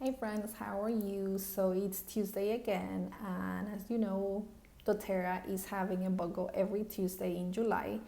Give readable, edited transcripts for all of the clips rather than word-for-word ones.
Hey friends, how are you? So it's Tuesday again, and as you know, doTERRA is having a BOGO every Tuesday in July.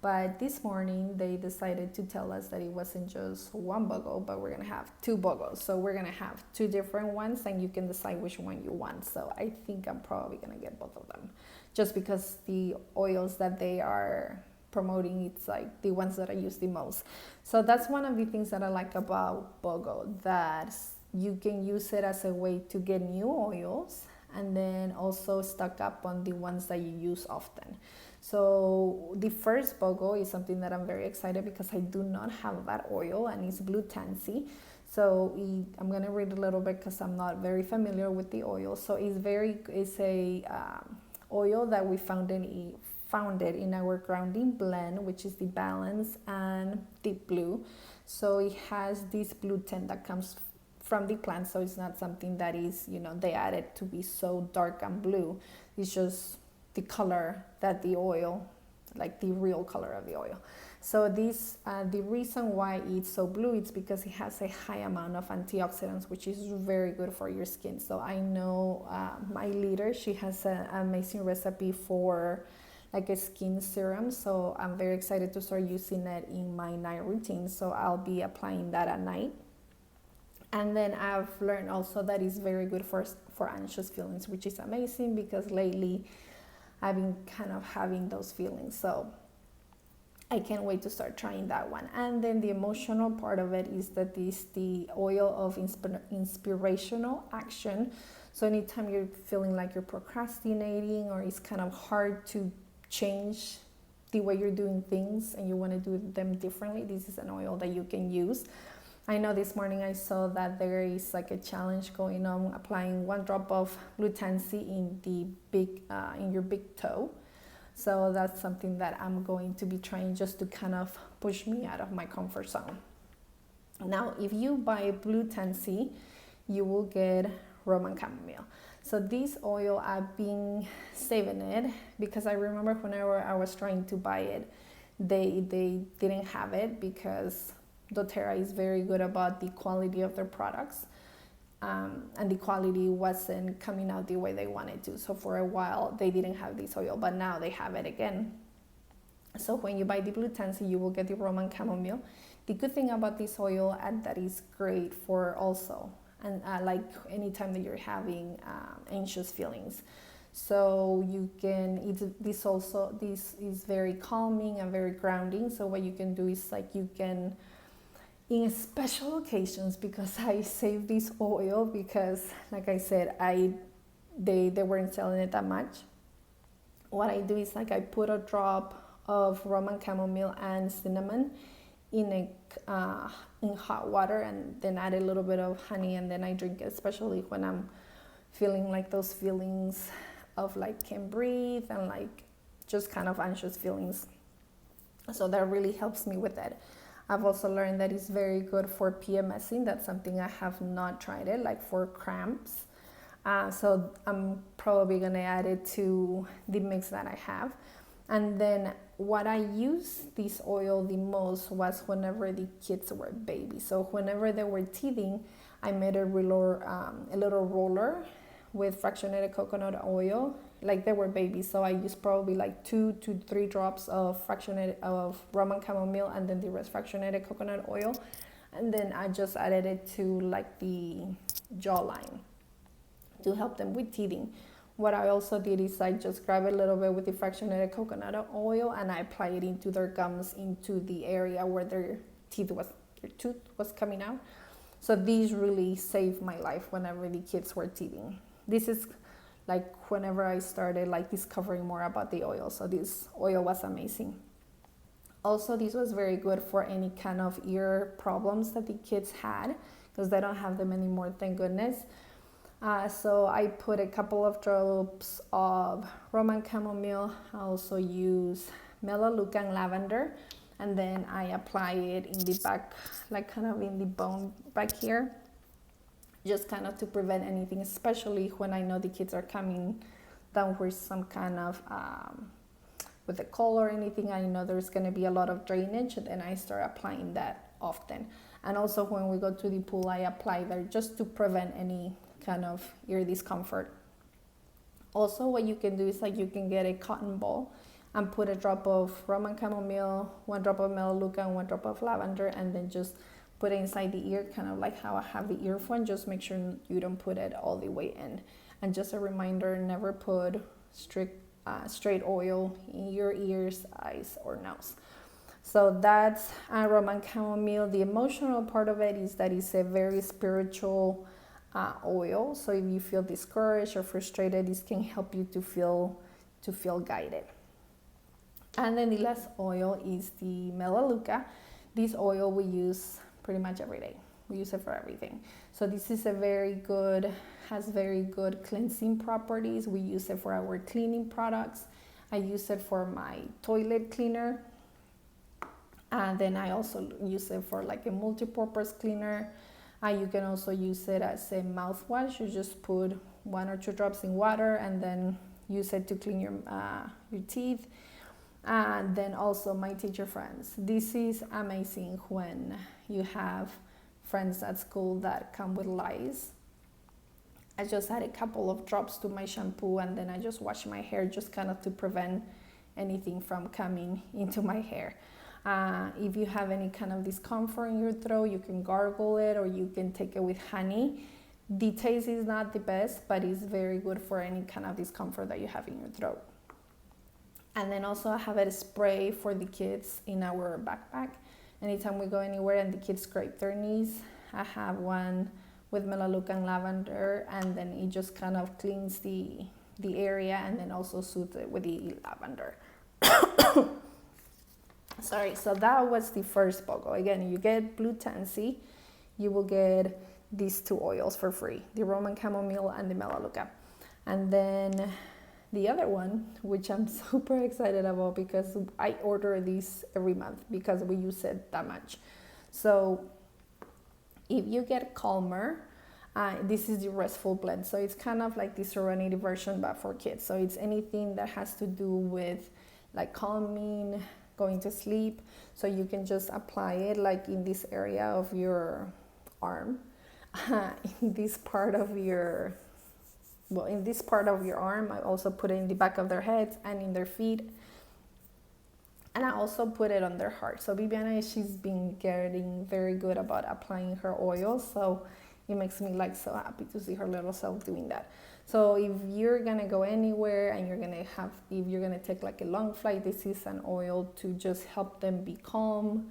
But this morning they decided to tell us that it wasn't just one BOGO, but we're gonna have two BOGOs. So we're gonna have two different ones, and you can decide which one you want. So I think I'm probably gonna get both of them, just because the oils that they are promoting, it's like the ones that I use the most. So that's one of the things that I like about BOGO, that you can use it as a way to get new oils and then also stock up on the ones that you use often. So the first BOGO is something that I'm very excited because I do not have that oil, and it's blue Tansy. So I'm gonna read a little bit because I'm not very familiar with the oil. So it's a oil that we founded in our grounding blend, which is the Balance and Deep Blue. So it has this blue tint that comes from the plant, so it's not something that is, they added to be so dark and blue. It's just the color that the oil, like the real color of the oil. So the reason why it's so blue, it's because it has a high amount of antioxidants, which is very good for your skin. So I know my leader, she has an amazing recipe for like a skin serum. So I'm very excited to start using it in my night routine. So I'll be applying that at night. And then I've learned also that it's very good for anxious feelings, which is amazing because lately I've been kind of having those feelings. So I can't wait to start trying that one. And then the emotional part of it is that it's the oil of inspirational action. So anytime you're feeling like you're procrastinating or it's kind of hard to change the way you're doing things and you want to do them differently, this is an oil that you can use. I know this morning I saw that there is like a challenge going on, applying 1 drop of blue Tansy in your big toe. So that's something that I'm going to be trying, just to kind of push me out of my comfort zone. Now, if you buy blue Tansy, you will get Roman chamomile. So this oil, I've been saving it because I remember whenever I was trying to buy it, they didn't have it because doTERRA is very good about the quality of their products, and the quality wasn't coming out the way they wanted to. So for a while they didn't have this oil, but now they have it again. So when you buy the blue Tansy, you will get the Roman chamomile. The good thing about this oil, and that is great for also, and like anytime that you're having anxious feelings. So you can, this is very calming and very grounding. So what you can do is like you can, in special occasions, because I save this oil because, like I said, they weren't selling it that much. What I do is like I put a drop of Roman chamomile and cinnamon in hot water, and then add a little bit of honey, and then I drink it, especially when I'm feeling like those feelings of like can't breathe and like just kind of anxious feelings. So that really helps me with it. I've also learned that it's very good for PMSing. That's something I have not tried it, like for cramps. So I'm probably gonna add it to the mix that I have. And then what I used this oil the most was whenever the kids were babies. So whenever they were teething, I made a little roller with fractionated coconut oil, like they were babies. So I used probably like 2 to 3 drops of Roman chamomile, and then the rest fractionated coconut oil. And then I just added it to like the jawline to help them with teething. What I also did is I just grab a little bit with the fractionated coconut oil and I apply it into their gums, into the area where their tooth was coming out. So these really saved my life whenever the kids were teething. This is like whenever I started like discovering more about the oil. So this oil was amazing. Also, this was very good for any kind of ear problems that the kids had, because they don't have them anymore, thank goodness. So I put a couple of drops of Roman chamomile. I also use Melaleuca and lavender, and then I apply it in the back, like kind of in the bone back here, just kind of to prevent anything, especially when I know the kids are coming down with some kind of with a cold or anything. I know there's going to be a lot of drainage, and then I start applying that often. And also when we go to the pool, I apply there just to prevent any kind of ear discomfort. Also, what you can do is like you can get a cotton ball and put a drop of Roman chamomile, 1 drop of Melaleuca, and 1 drop of lavender, and then just put it inside the ear, kind of like how I have the earphone. Just make sure you don't put it all the way in. And just a reminder, never put straight oil in your ears, eyes, or nose. So that's Roman chamomile. The emotional part of it is that it's a very spiritual oil. So if you feel discouraged or frustrated, this can help you to feel guided. And then the last oil is the Melaleuca. This oil we use pretty much every day. We use it for everything. So this is has very good cleansing properties. We use it for our cleaning products. I use it for my toilet cleaner. And then I also use it for like a multi-purpose cleaner. You can also use it as a mouthwash. You just put 1 or 2 drops in water and then use it to clean your teeth. And then also my teacher friends. This is amazing when you have friends at school that come with lice. I just add a couple of drops to my shampoo and then I just wash my hair just kind of to prevent anything from coming into my hair. If you have any kind of discomfort in your throat, you can gargle it or you can take it with honey. The taste is not the best, but it's very good for any kind of discomfort that you have in your throat. And then also I have a spray for the kids in our backpack. Anytime we go anywhere and the kids scrape their knees, I have one with Melaleuca and lavender, and then it just kind of cleans the area and then also soothes it with the lavender. Sorry, so that was the first BOGO. Again, you get blue Tansy, you will get these 2 oils for free, the Roman chamomile and the Melaleuca. And then the other one, which I'm super excited about because I order these every month because we use it that much. So if you get Calmer, this is the restful blend. So it's kind of like the Serenity version, but for kids. So it's anything that has to do with like calming, going to sleep. So you can just apply it like in this area of your arm, in this part of your arm. I also put it in the back of their heads and in their feet. And I also put it on their heart. So Viviana, she's been getting very good about applying her oil. So it makes me like so happy to see her little self doing that. So if you're gonna go anywhere and if you're gonna take like a long flight, this is an oil to just help them be calm.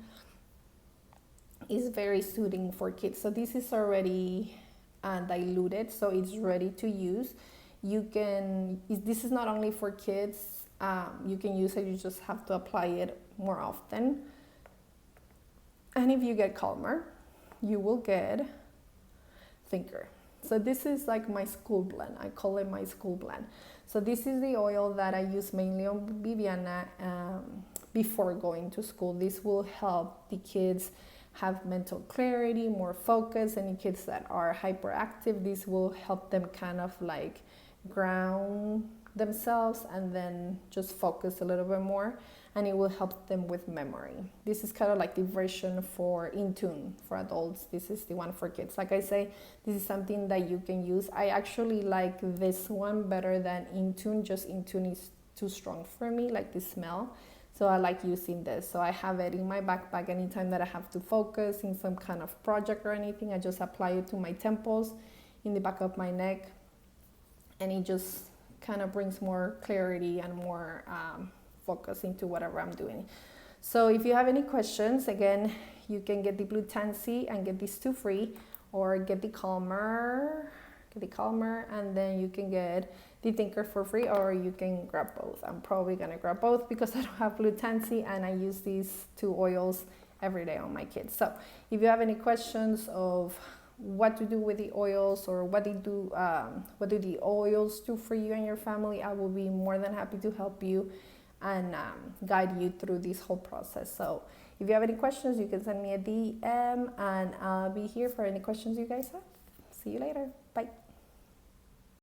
It's very soothing for kids. So this is already diluted, so it's ready to use. This is not only for kids. You can use it, you just have to apply it more often. And if you get Calmer, you will get Thinker. So this is like my school blend. I call it my school blend. So this is the oil that I use mainly on Viviana before going to school. This will help the kids have mental clarity, more focus. Any kids that are hyperactive, this will help them kind of like ground themselves and then just focus a little bit more, and it will help them with memory. This is kind of like the version for In Tune for adults. This is the one for kids. Like I say, this is something that you can use. I actually like this one better than In Tune. Just In Tune is too strong for me, like the smell. So I like using this. So I have it in my backpack anytime that I have to focus in some kind of project or anything. I just apply it to my temples, in the back of my neck, and it just kind of brings more clarity and more focus into whatever I'm doing. So if you have any questions, again, you can get the Blue Tansy and get these 2 free, or get the Calmer, and then you can get the Thinker for free, or you can grab both. I'm probably gonna grab both because I don't have Blue Tansy and I use these 2 oils every day on my kids. So if you have any questions of what to do with the oils, or what do the oils do for you and your family, I will be more than happy to help you and guide you through this whole process. So if you have any questions, you can send me a DM and I'll be here for any questions you guys have. See you later.